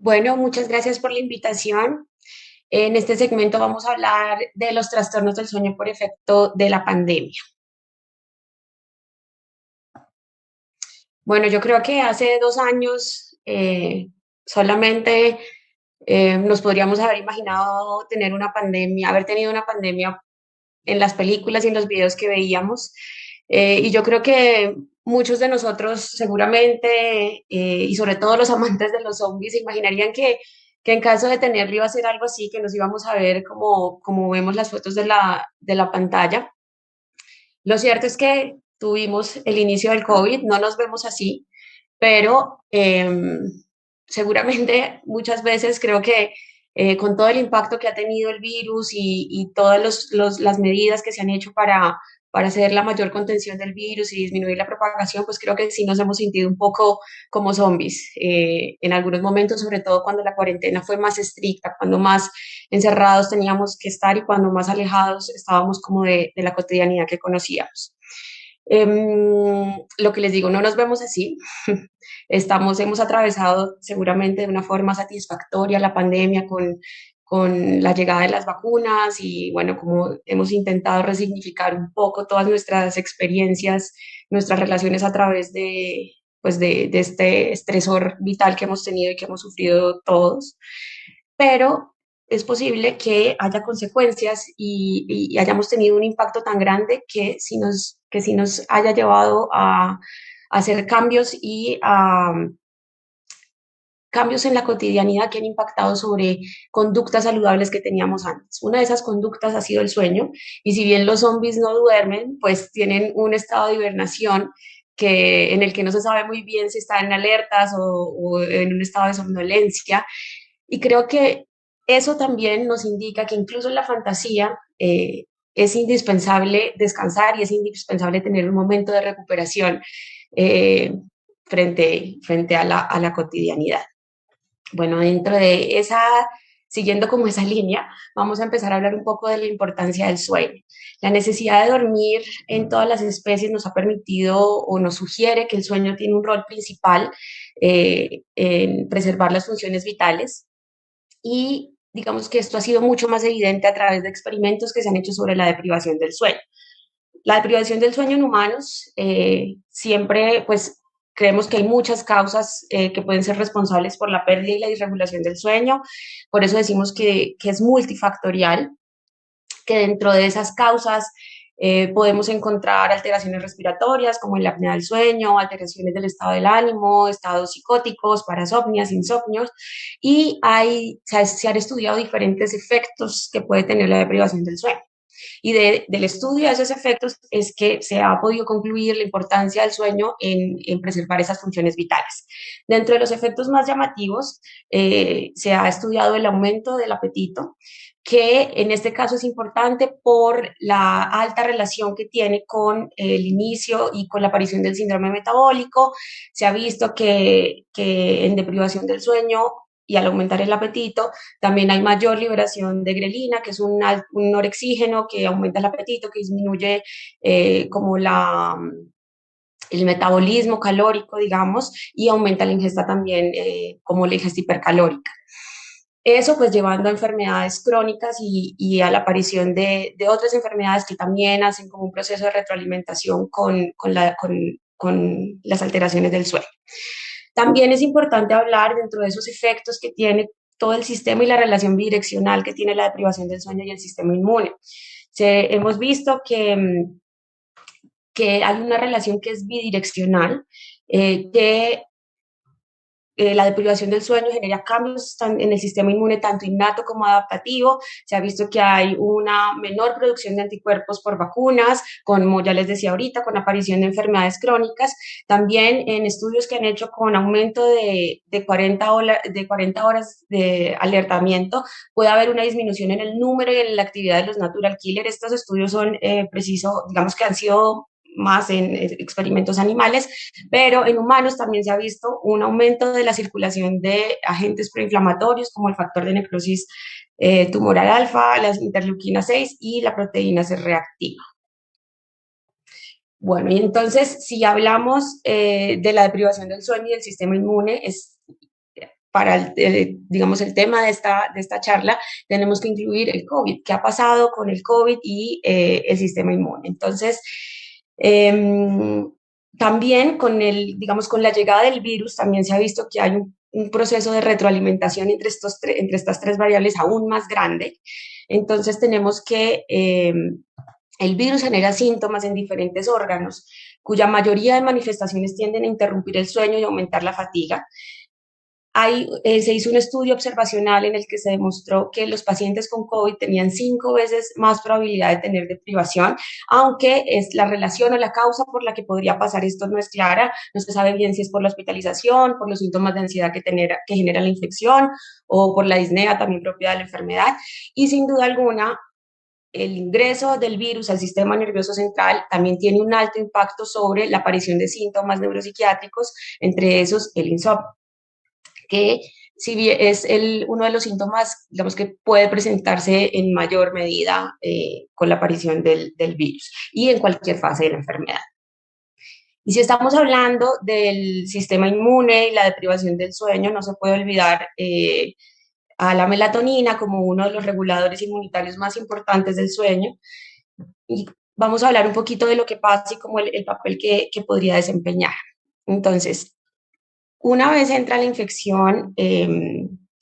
Bueno, muchas gracias por la invitación. En este segmento vamos a hablar de los trastornos del sueño por efecto de la pandemia. Bueno, yo creo que hace 2 años solamente nos podríamos haber imaginado tener una pandemia, haber tenido una pandemia en las películas y en los videos que veíamos. Y yo creo que muchos de nosotros seguramente, y sobre todo los amantes de los zombies, se imaginarían que en caso de tenerlo iba a ser algo así, que nos íbamos a ver como vemos las fotos de la pantalla. Lo cierto es que tuvimos el inicio del COVID, no nos vemos así, pero seguramente muchas veces creo que con todo el impacto que ha tenido el virus y todas las medidas que se han hecho para hacer la mayor contención del virus y disminuir la propagación, pues creo que sí nos hemos sentido un poco como zombies en algunos momentos, sobre todo cuando la cuarentena fue más estricta, cuando más encerrados teníamos que estar y cuando más alejados estábamos como de la cotidianidad que conocíamos. Lo que les digo, no nos vemos así. Hemos atravesado seguramente de una forma satisfactoria la pandemia con la llegada de las vacunas y bueno, como hemos intentado resignificar un poco todas nuestras experiencias, nuestras relaciones a través de este estresor vital que hemos tenido y que hemos sufrido todos, pero es posible que haya consecuencias y hayamos tenido un impacto tan grande que si nos haya llevado a hacer cambios y a cambios en la cotidianidad que han impactado sobre conductas saludables que teníamos antes. Una de esas conductas ha sido el sueño, y si bien los zombies no duermen, pues tienen un estado de hibernación en el que no se sabe muy bien si están alertas o en un estado de somnolencia. Y creo que eso también nos indica que incluso en la fantasía es indispensable descansar y es indispensable tener un momento de recuperación eh, frente a la cotidianidad. Bueno, siguiendo como esa línea, vamos a empezar a hablar un poco de la importancia del sueño. La necesidad de dormir en todas las especies nos ha permitido o nos sugiere que el sueño tiene un rol principal en preservar las funciones vitales, y digamos que esto ha sido mucho más evidente a través de experimentos que se han hecho sobre la deprivación del sueño. La deprivación del sueño en humanos, siempre pues creemos que hay muchas causas que pueden ser responsables por la pérdida y la disregulación del sueño. Por eso decimos que es multifactorial, que dentro de esas causas podemos encontrar alteraciones respiratorias como la apnea del sueño, alteraciones del estado del ánimo, estados psicóticos, parasomnias, insomnios, y se han estudiado diferentes efectos que puede tener la deprivación del sueño. Y del estudio de esos efectos es que se ha podido concluir la importancia del sueño en preservar esas funciones vitales. Dentro de los efectos más llamativos, se ha estudiado el aumento del apetito, que en este caso es importante por la alta relación que tiene con el inicio y con la aparición del síndrome metabólico. Se ha visto que en deprivación del sueño y al aumentar el apetito, también hay mayor liberación de grelina, que es un norexígeno que aumenta el apetito, que disminuye como el metabolismo calórico, digamos, y aumenta la ingesta también, como la ingesta hipercalórica. Eso pues llevando a enfermedades crónicas y a la aparición de otras enfermedades que también hacen como un proceso de retroalimentación con las alteraciones del sueño. También es importante hablar dentro de esos efectos que tiene todo el sistema y la relación bidireccional que tiene la deprivación del sueño y el sistema inmune. Hemos visto que hay una relación que es bidireccional, que la deprivación del sueño genera cambios en el sistema inmune, tanto innato como adaptativo. Se ha visto que hay una menor producción de anticuerpos por vacunas, como ya les decía ahorita, con aparición de enfermedades crónicas. También en estudios que han hecho con aumento de 40 horas de alertamiento, puede haber una disminución en el número y en la actividad de los natural killer. Estos estudios son precisos, digamos que han sido más en experimentos animales, pero en humanos también se ha visto un aumento de la circulación de agentes proinflamatorios como el factor de necrosis tumoral alfa, las interleuquinas 6 y la proteína C reactiva. Bueno, y entonces si hablamos de la deprivación del sueño y del sistema inmune, para digamos, el tema de esta charla, tenemos que incluir el COVID. ¿Qué ha pasado con el COVID y el sistema inmune? Entonces, también con digamos, con la llegada del virus, también se ha visto que hay un proceso de retroalimentación entre, entre estas tres variables aún más grande. Entonces, tenemos que el virus genera síntomas en diferentes órganos, cuya mayoría de manifestaciones tienden a interrumpir el sueño y aumentar la fatiga. Se hizo un estudio observacional en el que se demostró que los pacientes con COVID tenían 5 veces más probabilidad de tener deprivación, aunque es la relación o la causa por la que podría pasar esto no es clara. No se sabe bien si es por la hospitalización, por los síntomas de ansiedad que genera la infección o por la disnea también propia de la enfermedad. Y sin duda alguna, el ingreso del virus al sistema nervioso central también tiene un alto impacto sobre la aparición de síntomas neuropsiquiátricos, entre esos el insomnio, que si bien es uno de los síntomas, digamos, que puede presentarse en mayor medida con la aparición del virus y en cualquier fase de la enfermedad. Y si estamos hablando del sistema inmune y la deprivación del sueño, no se puede olvidar a la melatonina como uno de los reguladores inmunitarios más importantes del sueño. Y vamos a hablar un poquito de lo que pasa y como el papel que podría desempeñar. Entonces, una vez entra la infección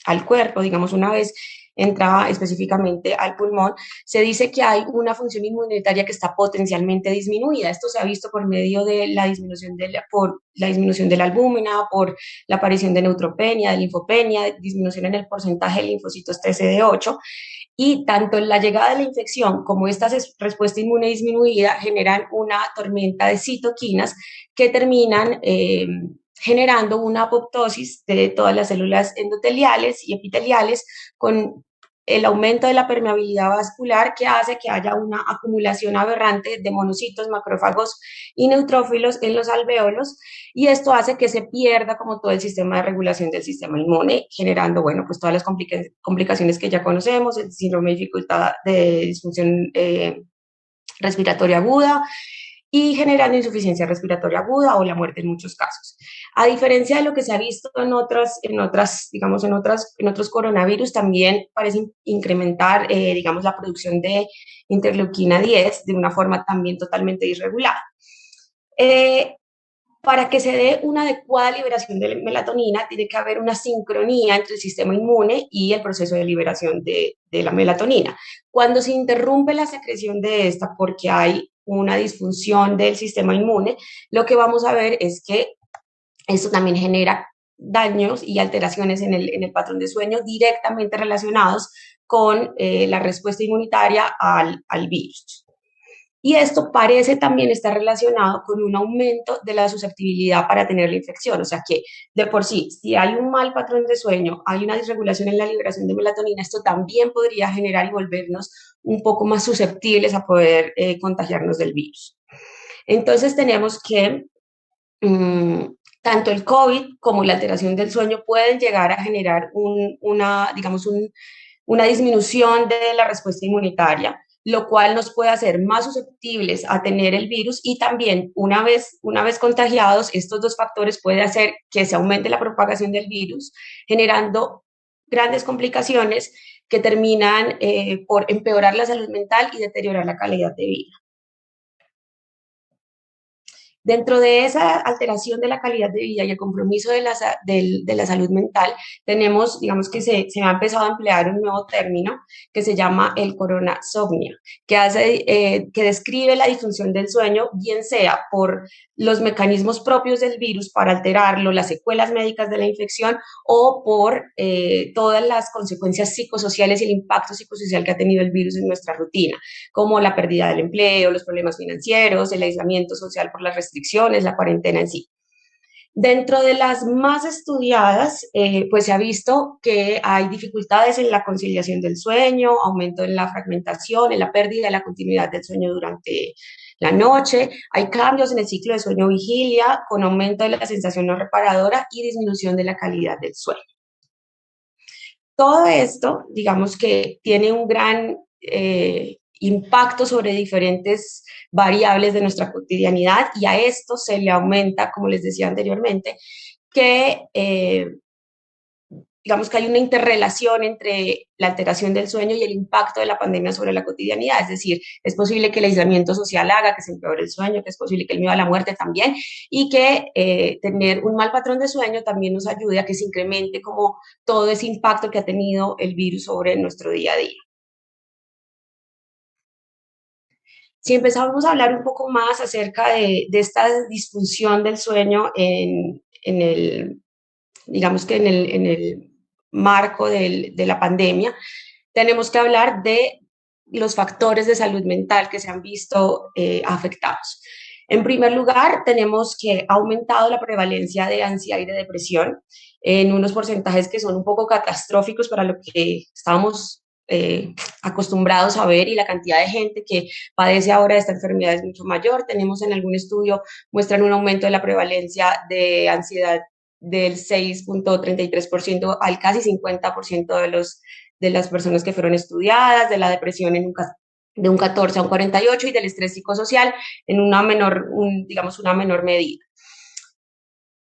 al cuerpo, digamos, una vez entra específicamente al pulmón, se dice que hay una función inmunitaria que está potencialmente disminuida. Esto se ha visto por medio de la disminución por la disminución de la albúmina, por la aparición de neutropenia, de linfopenia, disminución en el porcentaje de linfocitos TCD8, y tanto la llegada de la infección como esta respuesta inmune disminuida generan una tormenta de citoquinas que terminan generando una apoptosis de todas las células endoteliales y epiteliales con el aumento de la permeabilidad vascular que hace que haya una acumulación aberrante de monocitos, macrófagos y neutrófilos en los alvéolos, y esto hace que se pierda como todo el sistema de regulación del sistema inmune, generando, bueno, pues todas las complicaciones que ya conocemos, el síndrome de dificultad de disfunción respiratoria aguda, y generando insuficiencia respiratoria aguda o la muerte en muchos casos. A diferencia de lo que se ha visto digamos, en otros coronavirus, también parece incrementar, digamos, la producción de interleuquina 10 de una forma también totalmente irregular. Eh, para que se dé una adecuada liberación de melatonina, tiene que haber una sincronía entre el sistema inmune y el proceso de liberación de la melatonina. Cuando se interrumpe la secreción de esta porque hay una disfunción del sistema inmune, lo que vamos a ver es que esto también genera daños y alteraciones en el patrón de sueño directamente relacionados con la respuesta inmunitaria al virus. Y esto parece también estar relacionado con un aumento de la susceptibilidad para tener la infección. O sea que de por sí, si hay un mal patrón de sueño, hay una disregulación en la liberación de melatonina, esto también podría generar y volvernos un poco más susceptibles a poder contagiarnos del virus. Entonces tenemos que tanto el COVID como la alteración del sueño pueden llegar a generar digamos, una disminución de la respuesta inmunitaria, lo cual nos puede hacer más susceptibles a tener el virus, y también una vez contagiados, estos dos factores pueden hacer que se aumente la propagación del virus, generando grandes complicaciones que terminan por empeorar la salud mental y deteriorar la calidad de vida. Dentro de esa alteración de la calidad de vida y el compromiso de la salud mental, tenemos, digamos que se ha empezado a emplear un nuevo término que se llama el coronasomnia, que describe la disfunción del sueño, bien sea por los mecanismos propios del virus para alterarlo, las secuelas médicas de la infección, o por todas las consecuencias psicosociales y el impacto psicosocial que ha tenido el virus en nuestra rutina, como la pérdida del empleo, los problemas financieros, el aislamiento social por las restricciones, la cuarentena en sí. Dentro de las más estudiadas, pues se ha visto que hay dificultades en la conciliación del sueño, aumento en la fragmentación, en la pérdida de la continuidad del sueño durante la noche, hay cambios en el ciclo de sueño-vigilia con aumento de la sensación no reparadora y disminución de la calidad del sueño. Todo esto, digamos que tiene un gran impacto sobre diferentes variables de nuestra cotidianidad, y a esto se le aumenta, como les decía anteriormente, que digamos que hay una interrelación entre la alteración del sueño y el impacto de la pandemia sobre la cotidianidad. Es decir, es posible que el aislamiento social haga que se empeore el sueño, que es posible que el miedo a la muerte también, y que tener un mal patrón de sueño también nos ayude a que se incremente como todo ese impacto que ha tenido el virus sobre nuestro día a día. Si empezamos a hablar un poco más acerca de esta disfunción del sueño en el, digamos que en el marco de la pandemia, tenemos que hablar de los factores de salud mental que se han visto afectados. En primer lugar, tenemos que ha aumentado la prevalencia de ansiedad y de depresión en unos porcentajes que son un poco catastróficos para lo que estábamos acostumbrados a ver, y la cantidad de gente que padece ahora esta enfermedad es mucho mayor. Tenemos en algún estudio, muestran un aumento de la prevalencia de ansiedad del 6,33% al casi 50% de las personas que fueron estudiadas, de la depresión de un 14 a un 48% y del estrés psicosocial en una menor, digamos, una menor medida.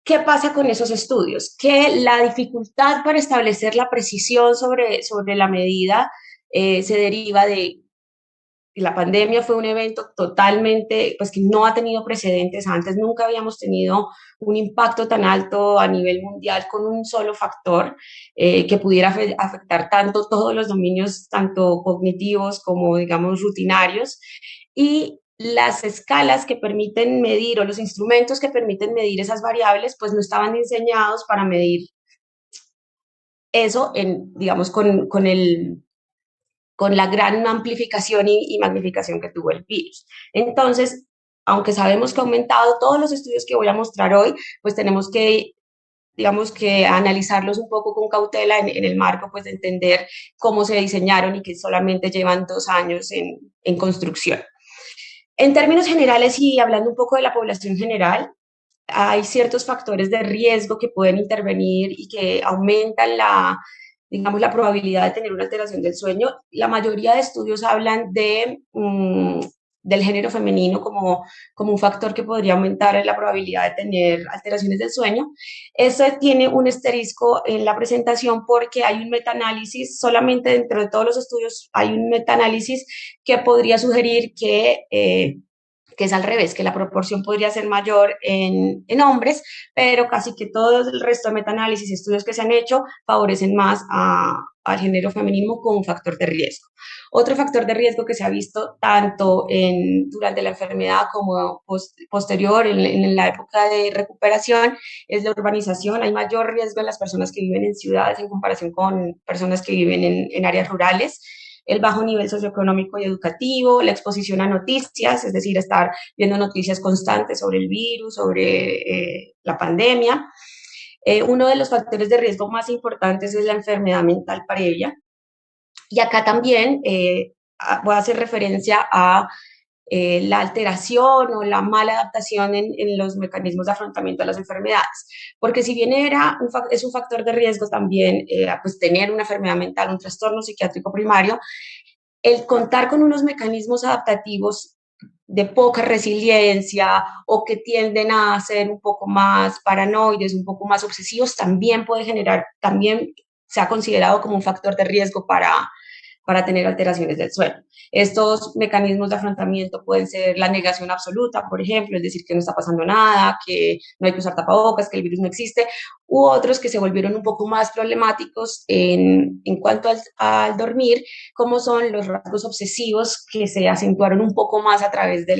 ¿Qué pasa con esos estudios? Que la dificultad para establecer la precisión sobre la medida se deriva de la pandemia. Fue un evento totalmente, pues que no ha tenido precedentes antes, nunca habíamos tenido un impacto tan alto a nivel mundial con un solo factor que pudiera afectar tanto todos los dominios, tanto cognitivos como, digamos, rutinarios. Y las escalas que permiten medir o los instrumentos que permiten medir esas variables, pues no estaban diseñados para medir eso en, digamos, con la gran amplificación y magnificación que tuvo el virus. Entonces, aunque sabemos que ha aumentado, todos los estudios que voy a mostrar hoy, pues tenemos que, digamos, que analizarlos un poco con cautela en el marco, pues, de entender cómo se diseñaron y que solamente llevan 2 años en construcción. En términos generales y hablando un poco de la población general, hay ciertos factores de riesgo que pueden intervenir y que aumentan digamos, la probabilidad de tener una alteración del sueño. La mayoría de estudios hablan del género femenino como un factor que podría aumentar la probabilidad de tener alteraciones del sueño. Eso tiene un asterisco en la presentación porque hay un metaanálisis, solamente dentro de todos los estudios hay un metaanálisis que podría sugerir que es al revés, que la proporción podría ser mayor en hombres, pero casi que todo el resto de metaanálisis y estudios que se han hecho favorecen más al género femenino como un factor de riesgo. Otro factor de riesgo que se ha visto tanto durante la enfermedad como posterior, en la época de recuperación, es la urbanización. Hay mayor riesgo en las personas que viven en ciudades en comparación con personas que viven en áreas rurales. El bajo nivel socioeconómico y educativo, la exposición a noticias, es decir, estar viendo noticias constantes sobre el virus, sobre la pandemia. Uno de los factores de riesgo más importantes es la enfermedad mental previa. Y acá también voy a hacer referencia a la alteración o la mala adaptación en los mecanismos de afrontamiento de las enfermedades. Porque si bien es un factor de riesgo también pues tener una enfermedad mental, un trastorno psiquiátrico primario, el contar con unos mecanismos adaptativos de poca resiliencia o que tienden a ser un poco más paranoides, un poco más obsesivos, también puede generar, también se ha considerado como un factor de riesgo para tener alteraciones del sueño. Estos mecanismos de afrontamiento pueden ser la negación absoluta, por ejemplo, es decir, que no está pasando nada, que no hay que usar tapabocas, que el virus no existe, u otros que se volvieron un poco más problemáticos en cuanto al dormir, como son los rasgos obsesivos que se acentuaron un poco más a través de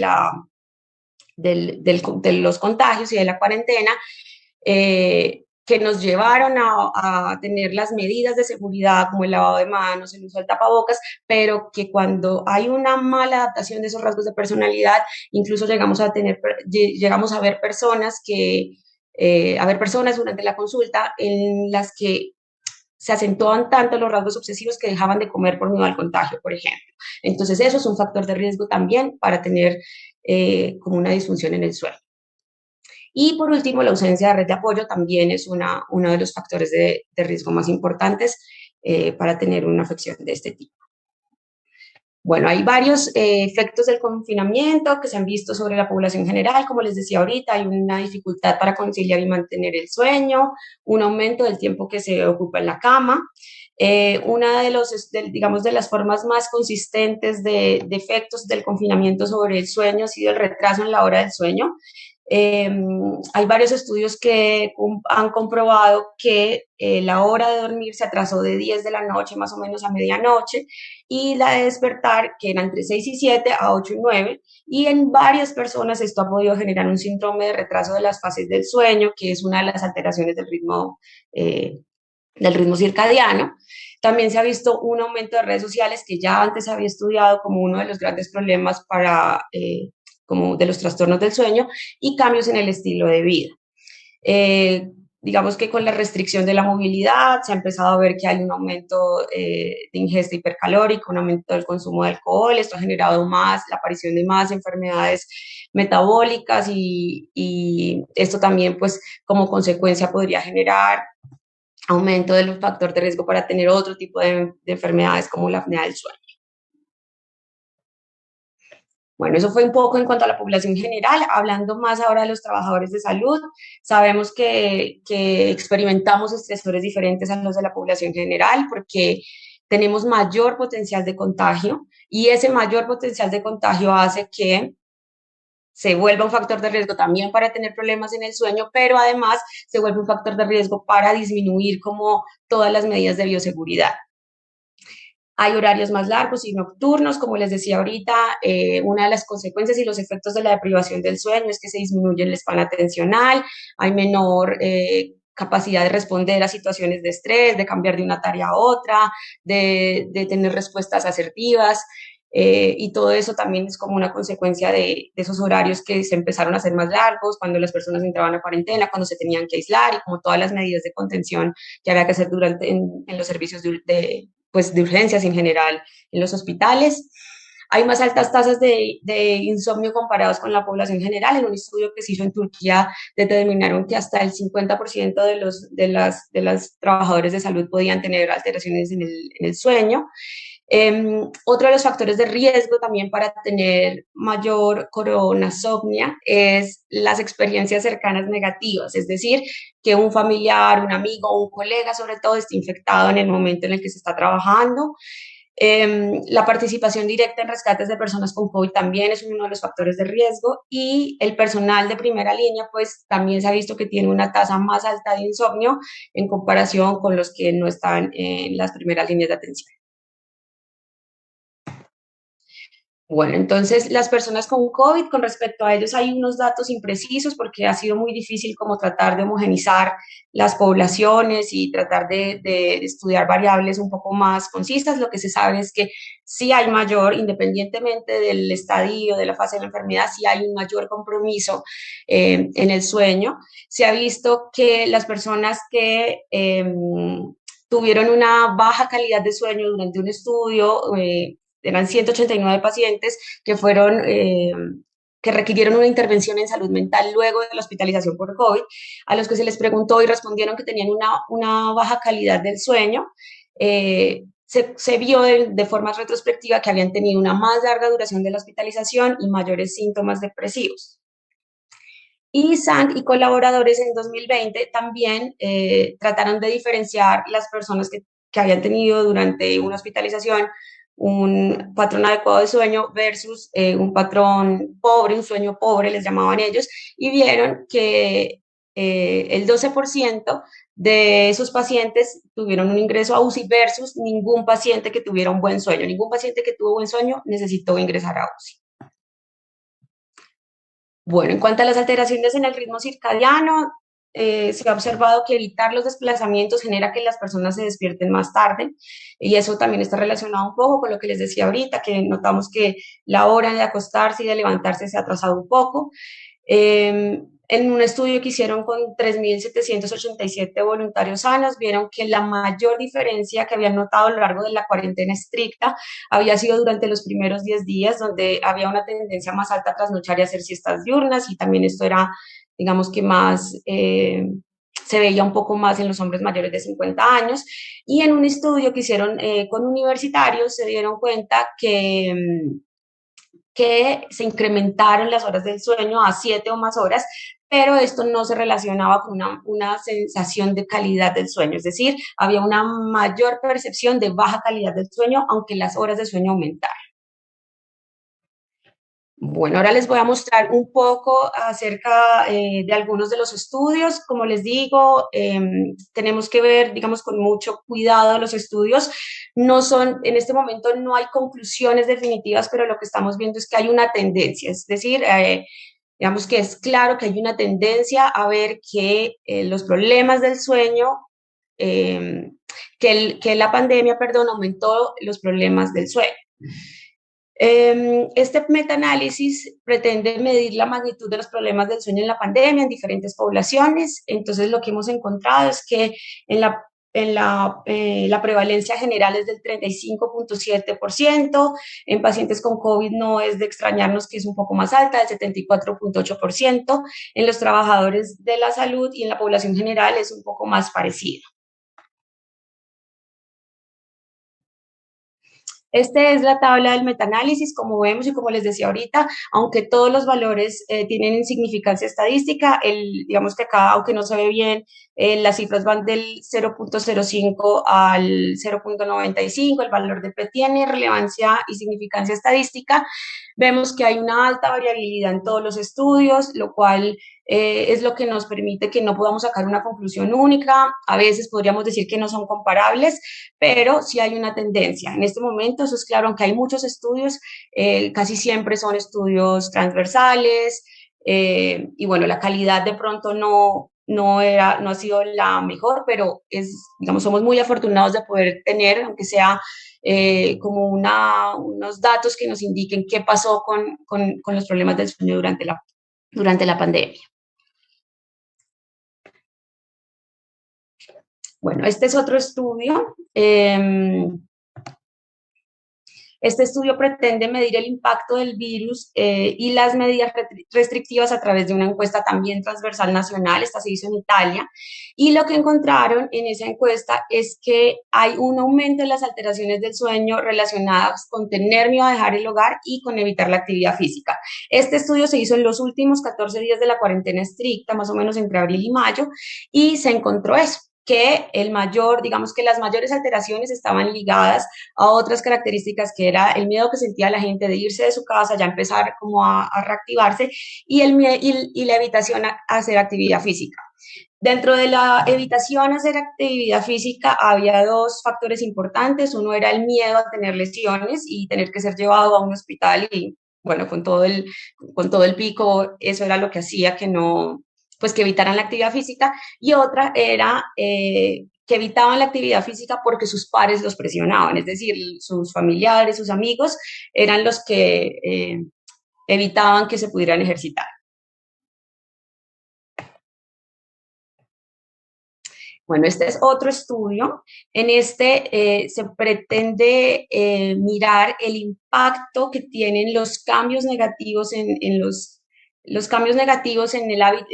los contagios y de la cuarentena, que nos llevaron a tener las medidas de seguridad como el lavado de manos, el uso del tapabocas, pero que cuando hay una mala adaptación de esos rasgos de personalidad, incluso llegamos a ver personas durante la consulta en las que se acentuaban tanto los rasgos obsesivos que dejaban de comer por miedo al contagio, por ejemplo. Entonces, eso es un factor de riesgo también para tener como una disfunción en el sueño. Y por último, la ausencia de red de apoyo también es uno de los factores de riesgo más importantes para tener una afección de este tipo. Bueno, hay varios efectos del confinamiento que se han visto sobre la población general. Como les decía ahorita, hay una dificultad para conciliar y mantener el sueño, un aumento del tiempo que se ocupa en la cama. Una de digamos, de las formas más consistentes de efectos del confinamiento sobre el sueño ha sido el retraso en la hora del sueño. Eh, Hay varios estudios que han comprobado que la hora de dormir se atrasó de 10 de la noche más o menos a medianoche y la de despertar, que era entre 6 y 7 a 8 y 9. Y en varias personas esto ha podido generar un síndrome de retraso de las fases del sueño, que es una de las alteraciones eh, del ritmo circadiano. También se ha visto un aumento de redes sociales que ya antes había estudiado como uno de los grandes problemas como de los trastornos del sueño y cambios en el estilo de vida. Eh, digamos que con la restricción de la movilidad se ha empezado a ver que hay un aumento de ingesta hipercalórica, un aumento del consumo de alcohol, esto ha generado más la aparición de más enfermedades metabólicas y esto también pues como consecuencia podría generar aumento del factor de riesgo para tener otro tipo de enfermedades como la apnea del sueño. Bueno, eso fue un poco en cuanto a la población general. Hablando más ahora de los trabajadores de salud, sabemos que experimentamos estresores diferentes a los de la población general porque tenemos mayor potencial de contagio y ese mayor potencial de contagio hace que se vuelva un factor de riesgo también para tener problemas en el sueño, pero además se vuelve un factor de riesgo para disminuir como todas las medidas de bioseguridad. Hay horarios más largos y nocturnos, como les decía ahorita, una de las consecuencias y los efectos de la deprivación del sueño es que se disminuye el span atencional, hay menor capacidad de responder a situaciones de estrés, de cambiar de una tarea a otra, de tener respuestas asertivas. Y todo eso también es como una consecuencia de esos horarios que se empezaron a hacer más largos, cuando las personas entraban a cuarentena, cuando se tenían que aislar y como todas las medidas de contención que había que hacer en los servicios pues, de urgencias en general en los hospitales. Hay más altas tasas de insomnio comparados con la población general. En un estudio que se hizo en Turquía determinaron que hasta el 50% de las trabajadores de salud podían tener alteraciones en el sueño. Otro de los factores de riesgo también para tener mayor coronasomnia es las experiencias cercanas negativas, es decir, que un familiar, un amigo, un colega sobre todo esté infectado en el momento en el que se está trabajando. La participación directa en rescates de personas con COVID también es uno de los factores de riesgo y el personal de primera línea pues también se ha visto que tiene una tasa más alta de insomnio en comparación con los que no están en las primeras líneas de atención. Bueno, entonces las personas con COVID, con respecto a ellos hay unos datos imprecisos porque ha sido muy difícil como tratar de homogenizar las poblaciones y tratar de estudiar variables un poco más concisas. Lo que se sabe es que sí hay mayor, independientemente del estadio, de la fase de la enfermedad, sí hay un mayor compromiso en el sueño. Se ha visto que las personas que tuvieron una baja calidad de sueño durante un estudio, eran 189 pacientes que que requirieron una intervención en salud mental luego de la hospitalización por COVID, a los que se les preguntó y respondieron que tenían una baja calidad del sueño. Se vio de forma retrospectiva que habían tenido una más larga duración de la hospitalización y mayores síntomas depresivos. Y Sang y colaboradores en 2020 también trataron de diferenciar las personas que habían tenido durante una hospitalización un patrón adecuado de sueño versus un patrón pobre, un sueño pobre, les llamaban ellos, y vieron que el 12% de esos pacientes tuvieron un ingreso a UCI versus ningún paciente que tuviera un buen sueño. Ningún paciente que tuvo buen sueño necesitó ingresar a UCI. Bueno, en cuanto a las alteraciones en el ritmo circadiano, se ha observado que evitar los desplazamientos genera que las personas se despierten más tarde y eso también está relacionado un poco con lo que les decía ahorita, que notamos que la hora de acostarse y de levantarse se ha atrasado un poco. En un estudio que hicieron con 3.787 voluntarios sanos, vieron que la mayor diferencia que habían notado a lo largo de la cuarentena estricta había sido durante los primeros 10 días, donde había una tendencia más alta a trasnochar y hacer siestas diurnas, y también esto era, digamos que más se veía un poco más en los hombres mayores de 50 años, y en un estudio que hicieron con universitarios se dieron cuenta que se incrementaron las horas del sueño a 7 o más horas, pero esto no se relacionaba con una sensación de calidad del sueño, es decir, había una mayor percepción de baja calidad del sueño, aunque las horas de sueño aumentaron. Bueno, ahora les voy a mostrar un poco acerca de algunos de los estudios. Como les digo, tenemos que ver, digamos, con mucho cuidado los estudios. No son, en este momento no hay conclusiones definitivas, pero lo que estamos viendo es que hay una tendencia, es decir, digamos que es claro que hay una tendencia a ver que los problemas del sueño, eh, que la pandemia, perdón, aumentó los problemas del sueño. Este metaanálisis pretende medir la magnitud de los problemas del sueño en la pandemia en diferentes poblaciones. Entonces, lo que hemos encontrado es que en la prevalencia general es del 35,7%, en pacientes con COVID no es de extrañarnos que es un poco más alta, del 74,8%, en los trabajadores de la salud y en la población general es un poco más parecido. Esta es la tabla del metaanálisis, como vemos y como les decía ahorita, aunque todos los valores tienen insignificancia estadística, digamos que acá, aunque no se ve bien, las cifras van del 0,05 al 0,95, el valor de P tiene relevancia y significancia estadística. Vemos que hay una alta variabilidad en todos los estudios, lo cual es lo que nos permite que no podamos sacar una conclusión única. A veces podríamos decir que no son comparables, pero sí hay una tendencia. En este momento, eso es claro, aunque hay muchos estudios, casi siempre son estudios transversales, y bueno, la calidad de pronto no ha sido la mejor, pero digamos, somos muy afortunados de poder tener, aunque sea como unos datos que nos indiquen qué pasó con los problemas del sueño durante la pandemia. Bueno, este es otro estudio. Este estudio pretende medir el impacto del virus y las medidas restrictivas a través de una encuesta también transversal nacional. Esta se hizo en Italia. Y lo que encontraron en esa encuesta es que hay un aumento en las alteraciones del sueño relacionadas con tener miedo a dejar el hogar y con evitar la actividad física. Este estudio se hizo en los últimos 14 días de la cuarentena estricta, más o menos entre abril y mayo, y se encontró eso, que digamos que las mayores alteraciones estaban ligadas a otras características, que era el miedo que sentía la gente de irse de su casa, ya empezar como a reactivarse, y la evitación a hacer actividad física. Dentro de la evitación a hacer actividad física había dos factores importantes. Uno era el miedo a tener lesiones y tener que ser llevado a un hospital, y bueno, con todo el pico, eso era lo que hacía que no, pues que evitaran la actividad física. Y otra era que evitaban la actividad física porque sus pares los presionaban, es decir, sus familiares, sus amigos eran los que evitaban que se pudieran ejercitar. Bueno, este es otro estudio. En este se pretende mirar el impacto que tienen los cambios negativos los cambios negativos en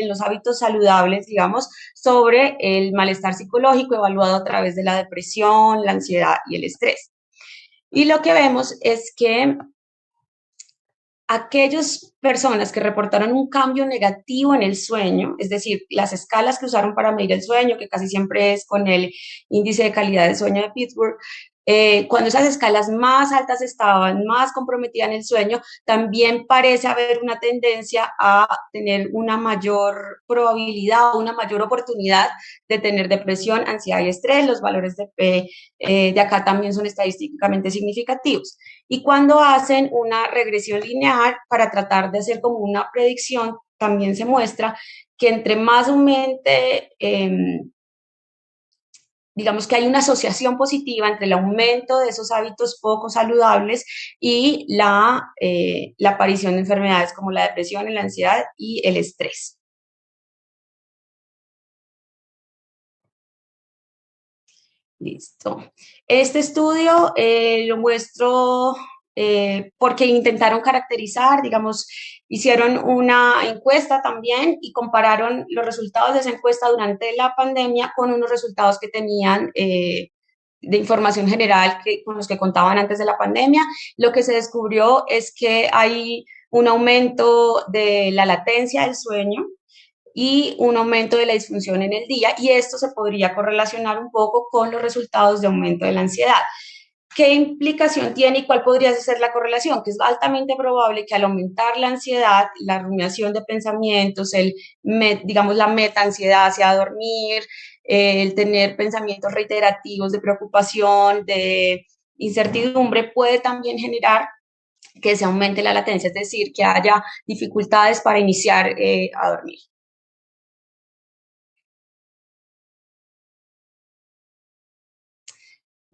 los hábitos saludables, digamos, sobre el malestar psicológico evaluado a través de la depresión, la ansiedad y el estrés. Y lo que vemos es que aquellas personas que reportaron un cambio negativo en el sueño, es decir, las escalas que usaron para medir el sueño, que casi siempre es con el índice de calidad del sueño de Pittsburgh, cuando esas escalas más altas estaban, más comprometidas en el sueño, también parece haber una tendencia a tener una mayor probabilidad o una mayor oportunidad de tener depresión, ansiedad y estrés. Los valores de acá también son estadísticamente significativos. Y cuando hacen una regresión lineal para tratar de hacer como una predicción, también se muestra que entre más aumente, digamos que hay una asociación positiva entre el aumento de esos hábitos poco saludables y la aparición de enfermedades como la depresión, la ansiedad y el estrés. Listo. Este estudio lo muestro porque intentaron caracterizar, digamos, hicieron una encuesta también y compararon los resultados de esa encuesta durante la pandemia con unos resultados que tenían de información general con los que contaban antes de la pandemia. Lo que se descubrió es que hay un aumento de la latencia del sueño y un aumento de la disfunción en el día, y esto se podría correlacionar un poco con los resultados de aumento de la ansiedad. ¿Qué implicación tiene y cuál podría ser la correlación? Que es altamente probable que al aumentar la ansiedad, la rumiación de pensamientos, digamos la meta-ansiedad hacia dormir, el tener pensamientos reiterativos de preocupación, de incertidumbre, puede también generar que se aumente la latencia, es decir, que haya dificultades para iniciar a dormir.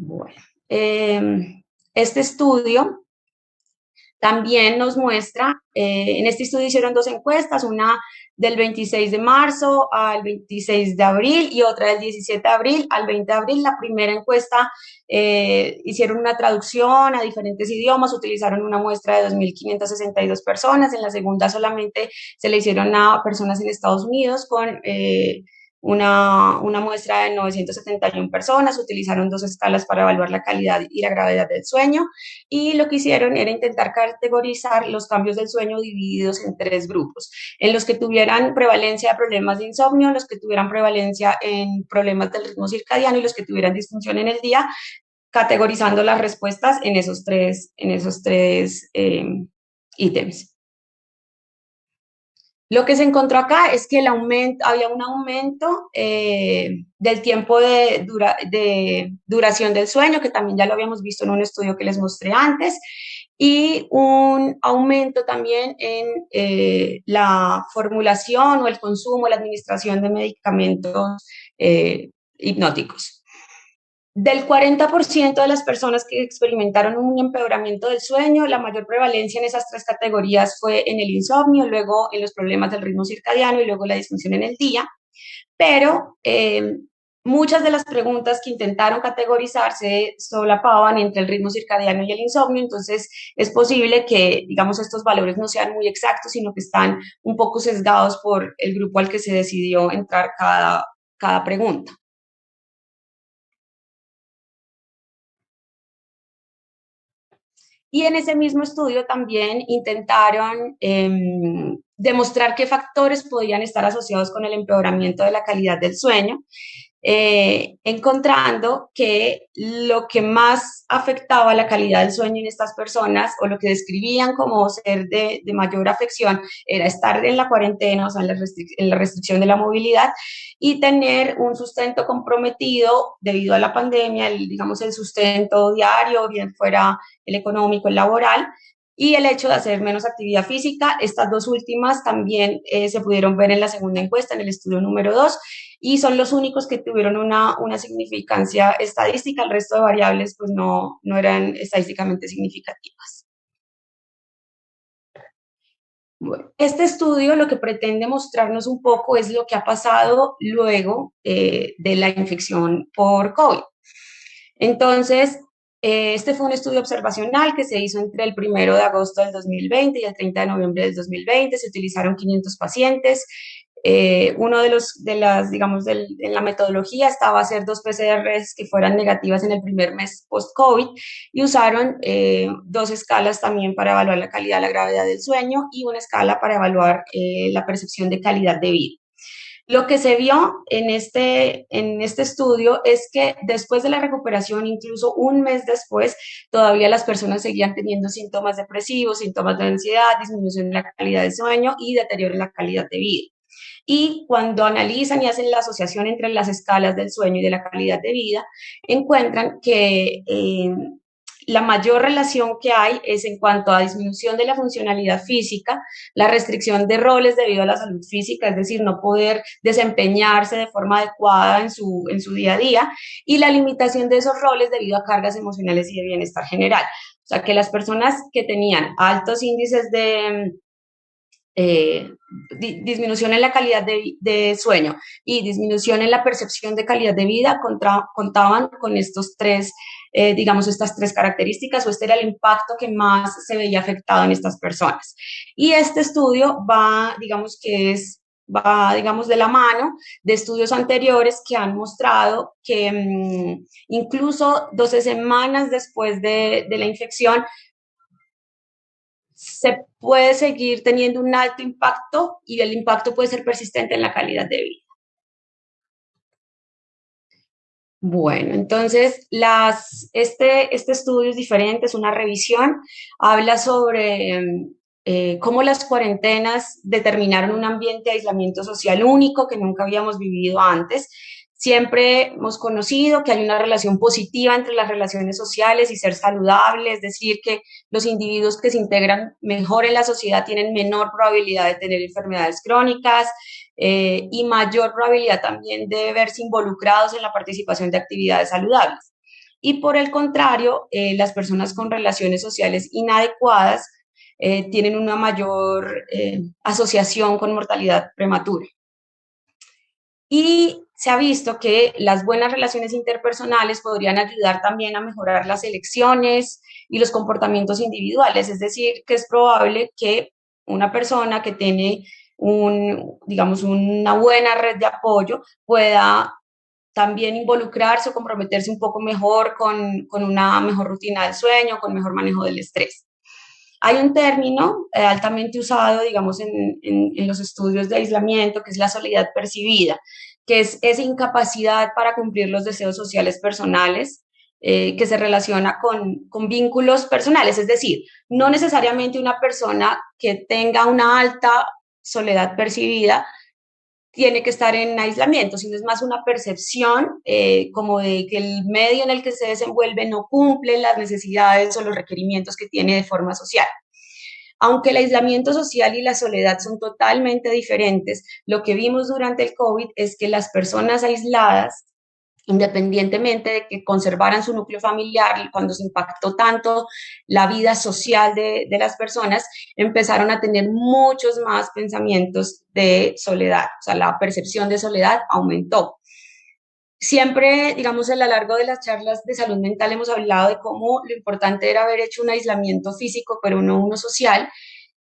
Bueno, este estudio también nos muestra, en este estudio hicieron dos encuestas, una del 26 de marzo al 26 de abril y otra del 17 de abril al 20 de abril. La primera encuesta hicieron una traducción a diferentes idiomas, utilizaron una muestra de 2.562 personas. En la segunda solamente se le hicieron a personas en Estados Unidos con una muestra de 971 personas, utilizaron dos escalas para evaluar la calidad y la gravedad del sueño, y lo que hicieron era intentar categorizar los cambios del sueño divididos en tres grupos, en los que tuvieran prevalencia de problemas de insomnio, los que tuvieran prevalencia en problemas del ritmo circadiano y los que tuvieran disfunción en el día, categorizando las respuestas en esos tres ítems. Lo que se encontró acá es que había un aumento del tiempo de duración del sueño, que también ya lo habíamos visto en un estudio que les mostré antes, y un aumento también en la formulación o el consumo, la administración de medicamentos hipnóticos. Del 40% de las personas que experimentaron un empeoramiento del sueño, la mayor prevalencia en esas tres categorías fue en el insomnio, luego en los problemas del ritmo circadiano y luego la disfunción en el día. Pero muchas de las preguntas que intentaron categorizar se solapaban entre el ritmo circadiano y el insomnio, entonces es posible que, digamos, estos valores no sean muy exactos, sino que están un poco sesgados por el grupo al que se decidió entrar cada pregunta. Y en ese mismo estudio también intentaron demostrar qué factores podían estar asociados con el empeoramiento de la calidad del sueño, encontrando que lo que más afectaba la calidad del sueño en estas personas, o lo que describían como ser de mayor afección, era estar en la cuarentena, o sea, en la restricción de la movilidad, y tener un sustento comprometido debido a la pandemia, digamos el sustento diario, bien fuera el económico, el laboral, y el hecho de hacer menos actividad física. Estas dos últimas también se pudieron ver en la segunda encuesta, en el estudio número 2, y son los únicos que tuvieron una significancia estadística. El resto de variables pues no eran estadísticamente significativas. Bueno, este estudio lo que pretende mostrarnos un poco es lo que ha pasado luego de la infección por COVID. Entonces, este fue un estudio observacional que se hizo entre el 1 de agosto del 2020 y el 30 de noviembre del 2020. Se utilizaron 500 pacientes. Uno digamos, en la metodología estaba hacer dos PCRs que fueran negativas en el primer mes post-COVID, y usaron dos escalas también para evaluar la calidad, la gravedad del sueño, y una escala para evaluar la percepción de calidad de vida. Lo que se vio en este estudio es que después de la recuperación, incluso un mes después, todavía las personas seguían teniendo síntomas depresivos, síntomas de ansiedad, disminución en la calidad del sueño y deterioro en la calidad de vida. Y cuando analizan y hacen la asociación entre las escalas del sueño y de la calidad de vida, encuentran que la mayor relación que hay es en cuanto a disminución de la funcionalidad física, la restricción de roles debido a la salud física, es decir, no poder desempeñarse de forma adecuada en su día a día, y la limitación de esos roles debido a cargas emocionales y de bienestar general. O sea, que las personas que tenían altos índices eh, disminución en la calidad de sueño y disminución en la percepción de calidad de vida contaban con estos tres, digamos, estas tres características, o este era el impacto que más se veía afectado en estas personas. Y este estudio va, digamos que va, digamos, de la mano de estudios anteriores que han mostrado que incluso 12 semanas después de la infección se puede seguir teniendo un alto impacto y el impacto puede ser persistente en la calidad de vida. Bueno, entonces este estudio es diferente, es una revisión, habla sobre cómo las cuarentenas determinaron un ambiente de aislamiento social único que nunca habíamos vivido antes. Siempre hemos conocido que hay una relación positiva entre las relaciones sociales y ser saludable, es decir, que los individuos que se integran mejor en la sociedad tienen menor probabilidad de tener enfermedades crónicas, y mayor probabilidad también de verse involucrados en la participación de actividades saludables. Y por el contrario, las personas con relaciones sociales inadecuadas tienen una mayor asociación con mortalidad prematura. Y se ha visto que las buenas relaciones interpersonales podrían ayudar también a mejorar las elecciones y los comportamientos individuales, es decir, que es probable que una persona que tiene digamos, una buena red de apoyo pueda también involucrarse o comprometerse un poco mejor con una mejor rutina del sueño, con mejor manejo del estrés. Hay un término altamente usado, digamos, en los estudios de aislamiento, que es la soledad percibida, que es esa incapacidad para cumplir los deseos sociales personales, que se relaciona con vínculos personales, es decir, no necesariamente una persona que tenga una alta soledad percibida tiene que estar en aislamiento, sino es más una percepción como de que el medio en el que se desenvuelve no cumple las necesidades o los requerimientos que tiene de forma social. Aunque el aislamiento social y la soledad son totalmente diferentes, lo que vimos durante el COVID es que las personas aisladas, independientemente de que conservaran su núcleo familiar, cuando se impactó tanto la vida social de las personas, empezaron a tener muchos más pensamientos de soledad, o sea, la percepción de soledad aumentó. Siempre, digamos, a lo largo de las charlas de salud mental hemos hablado de cómo lo importante era haber hecho un aislamiento físico, pero no uno social,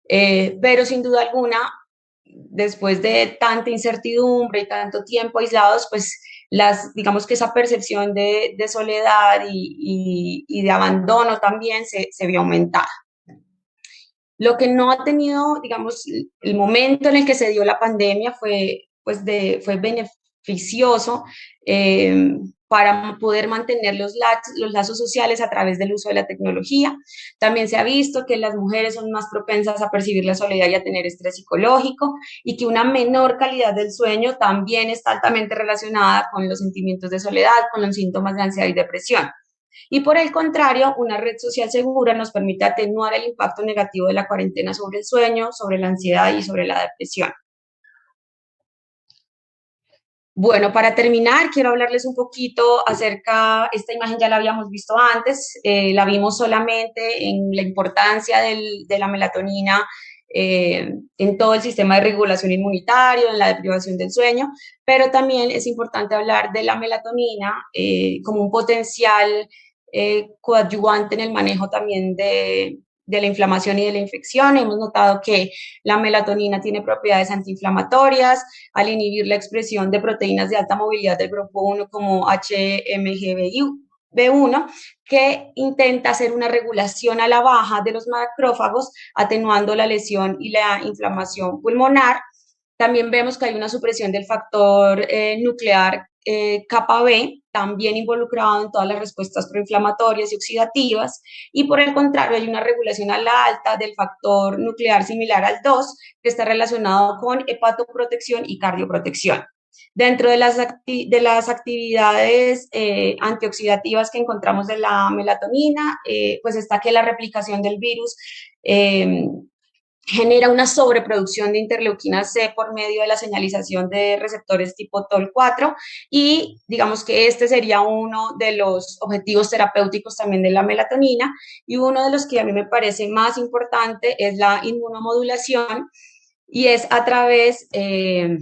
pero sin duda alguna, después de tanta incertidumbre y tanto tiempo aislados, pues digamos que esa percepción de soledad y de abandono también se vio aumentada. Lo que no ha tenido, digamos, el momento en el que se dio la pandemia fue beneficioso para poder mantener los lazos sociales a través del uso de la tecnología. También se ha visto que las mujeres son más propensas a percibir la soledad y a tener estrés psicológico, y que una menor calidad del sueño también está altamente relacionada con los sentimientos de soledad, con los síntomas de ansiedad y depresión. Y por el contrario, una red social segura nos permite atenuar el impacto negativo de la cuarentena sobre el sueño, sobre la ansiedad y sobre la depresión. Bueno, para terminar, quiero hablarles un poquito acerca, esta imagen ya la habíamos visto antes, la vimos solamente en la importancia de la melatonina en todo el sistema de regulación inmunitario, en la deprivación del sueño, pero también es importante hablar de la melatonina como un potencial coadyuvante en el manejo también de la inflamación y de la infección. Hemos notado que la melatonina tiene propiedades antiinflamatorias al inhibir la expresión de proteínas de alta movilidad del grupo 1 como HMGB1, que intenta hacer una regulación a la baja de los macrófagos, atenuando la lesión y la inflamación pulmonar. También vemos que hay una supresión del factor nuclear kappa B, también involucrado en todas las respuestas proinflamatorias y oxidativas, y por el contrario hay una regulación a la alta del factor nuclear similar al 2, que está relacionado con hepatoprotección y cardioprotección. Dentro de las actividades antioxidativas que encontramos de la melatonina, pues está que la replicación del virus genera una sobreproducción de interleuquina C por medio de la señalización de receptores tipo TOL4, y digamos que este sería uno de los objetivos terapéuticos también de la melatonina, y uno de los que a mí me parece más importante es la inmunomodulación, y es a través de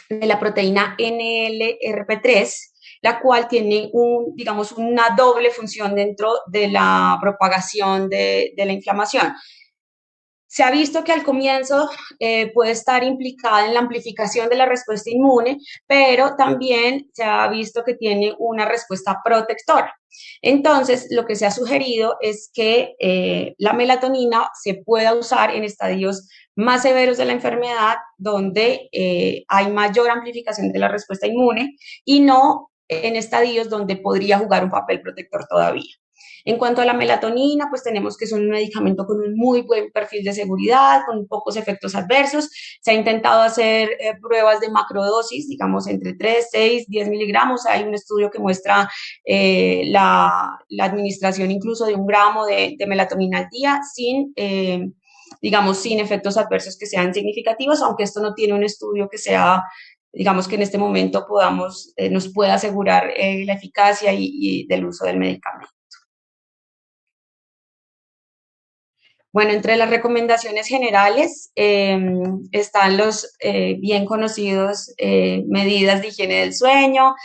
la proteína NLRP3, la cual tiene digamos, una doble función dentro de la propagación de la inflamación. Se ha visto que al comienzo puede estar implicada en la amplificación de la respuesta inmune, pero también se ha visto que tiene una respuesta protectora. Entonces, lo que se ha sugerido es que la melatonina se pueda usar en estadios más severos de la enfermedad, donde hay mayor amplificación de la respuesta inmune y no en estadios donde podría jugar un papel protector todavía. En cuanto a la melatonina, pues tenemos que es un medicamento con un muy buen perfil de seguridad, con pocos efectos adversos. Se ha intentado hacer pruebas de macrodosis, digamos entre 3, 6, 10 miligramos. Hay un estudio que muestra la administración incluso de 1 gramo de melatonina al día digamos, sin efectos adversos que sean significativos, aunque esto no tiene un estudio que sea, digamos, que en este momento nos pueda asegurar la eficacia y del uso del medicamento. Bueno, entre las recomendaciones generales están los bien conocidos medidas de higiene del sueño,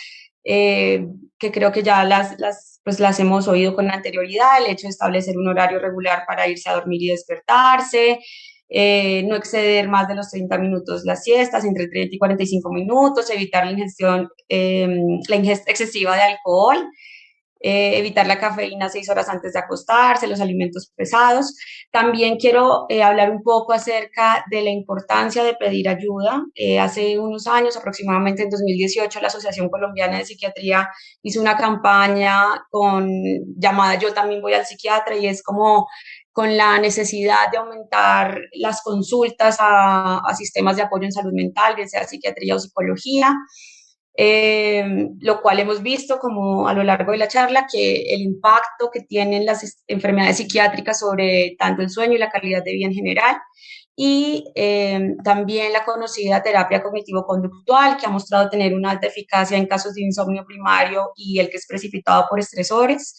que creo que ya pues las hemos oído con anterioridad, el hecho de establecer un horario regular para irse a dormir y despertarse, no exceder más de los 30 minutos las siestas, entre 30 y 45 minutos, evitar la ingesta excesiva de alcohol, evitar la cafeína 6 horas antes de acostarse, los alimentos pesados. También quiero hablar un poco acerca de la importancia de pedir ayuda. Hace unos años, aproximadamente en 2018, la Asociación Colombiana de Psiquiatría hizo una campaña llamada Yo también voy al psiquiatra, y es como con la necesidad de aumentar las consultas a sistemas de apoyo en salud mental, ya sea psiquiatría o psicología, lo cual hemos visto como a lo largo de la charla que el impacto que tienen las enfermedades psiquiátricas sobre tanto el sueño y la calidad de vida en general, y también la conocida terapia cognitivo-conductual, que ha mostrado tener una alta eficacia en casos de insomnio primario y el que es precipitado por estresores,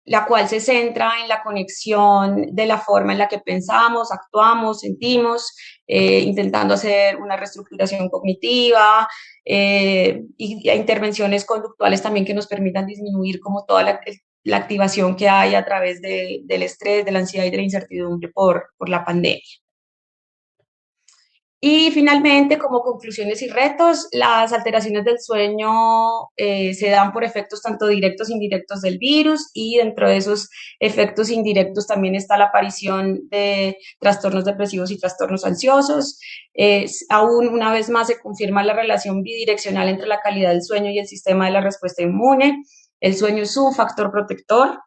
la cual se centra en la conexión de la forma en la que pensamos, actuamos, sentimos, intentando hacer una reestructuración cognitiva y intervenciones conductuales también que nos permitan disminuir como toda la activación que hay a través del estrés, de la ansiedad y de la incertidumbre por la pandemia. Y finalmente, como conclusiones y retos, las alteraciones del sueño se dan por efectos tanto directos e indirectos del virus, y dentro de esos efectos indirectos también está la aparición de trastornos depresivos y trastornos ansiosos. Aún una vez más se confirma la relación bidireccional entre la calidad del sueño y el sistema de la respuesta inmune. El sueño es un factor protector,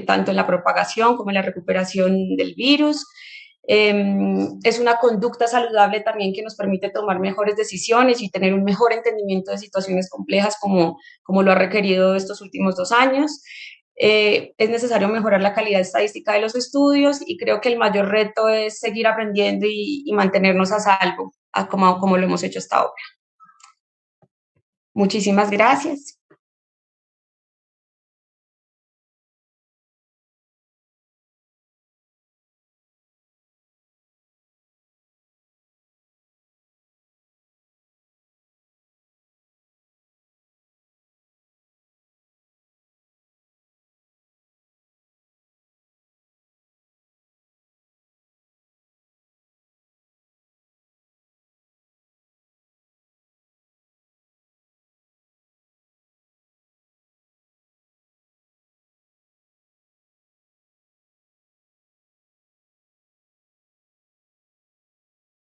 tanto en la propagación como en la recuperación del virus. Es una conducta saludable también que nos permite tomar mejores decisiones y tener un mejor entendimiento de situaciones complejas como lo ha requerido estos últimos 2 años. Es necesario mejorar la calidad estadística de los estudios, y creo que el mayor reto es seguir aprendiendo y mantenernos a salvo, como lo hemos hecho hasta ahora. Muchísimas gracias.